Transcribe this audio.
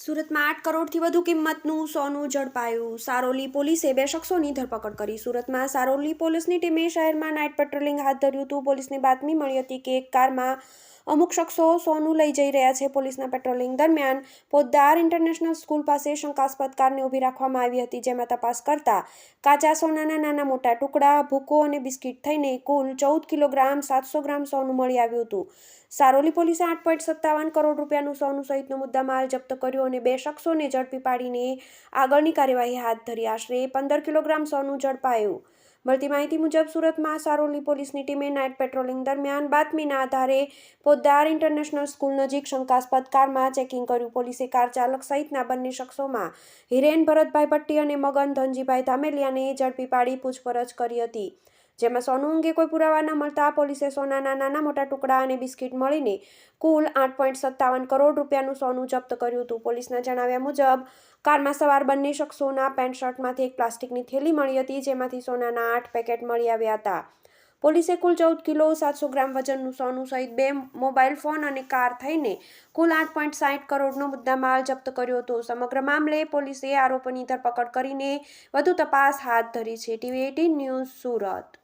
સુરતમાં 8 કરોડથી વધુ કિંમતનું સોનું ઝડપાયું. સારોલી પોલીસે 2 શખ્સોની ધરપકડ કરી. સુરતમાં સારોલી પોલીસની ટીમે શહેરમાં નાઇટ પેટ્રોલિંગ હાથ ધર્યું હતું. પોલીસને બાતમી મળી હતી કે એક કારમાં અમુક શખ્સો સોનું લઈ જઈ રહ્યા છે. પોલીસના પેટ્રોલિંગ દરમિયાન પોદ્દાર ઇન્ટરનેશનલ સ્કૂલ પાસે શંકાસ્પદ કારને ઊભી રાખવામાં આવી હતી, જેમાં તપાસ કરતા કાચા સોનાના નાના મોટા ટુકડા, ભૂકો અને બિસ્કિટ થઈને કુલ 14 કિલોગ્રામ 700 ગ્રામ સોનું મળી આવ્યું હતું. સારોલી પોલીસે 8.57 કરોડ રૂપિયાનું સોનું સહિતનો મુદ્દામાલ જપ્ત કર્યો અને 2 શખ્સોને ઝડપી પાડીને આગળની કાર્યવાહી હાથ ધરી. આશરે 15 કિલોગ્રામ સોનું ઝડપાયું. મળતી માહિતી મુજબ સુરતમાં સારોલી પોલીસની ટીમે નાઇટ પેટ્રોલિંગ દરમિયાન બાતમીના આધારે પોદ્દાર ઇન્ટરનેશનલ સ્કૂલ નજીક શંકાસ્પદ કારમાં ચેકિંગ કર્યું. પોલીસે કાર ચાલક સહિતના બંને શખ્સોમાં હિરેન ભરતભાઈ ભટ્ટી અને મગન ધનજીભાઈ ધામેલિયાને ઝડપી પાડી પૂછપરછ કરી હતી, જેમાં સોનું અંગે કોઈ પુરાવા ન મળતા પોલીસે સોનાના નાના મોટા ટુકડા અને બિસ્કિટ મળીને કુલ 8.57 કરોડ રૂપિયાનું સોનું જપ્ત કર્યું હતું. પોલીસના જણાવ્યા મુજબ કારમાં સવાર બંને શખ્સોના પેન્ટ શર્ટમાંથી એક પ્લાસ્ટિકની થેલી મળી હતી, જેમાંથી સોનાના 8 પેકેટ મળી આવ્યા હતા. પોલીસે કુલ 14 કિલો 700 ગ્રામ વજનનું સોનું સહિત 2 મોબાઈલ ફોન અને કાર થઈને કુલ 8.60 કરોડનો મુદ્દામાલ જપ્ત કર્યો હતો. સમગ્ર મામલે પોલીસે આરોપીની ધરપકડ કરીને વધુ તપાસ હાથ ધરી છે. TV18 news, Surat.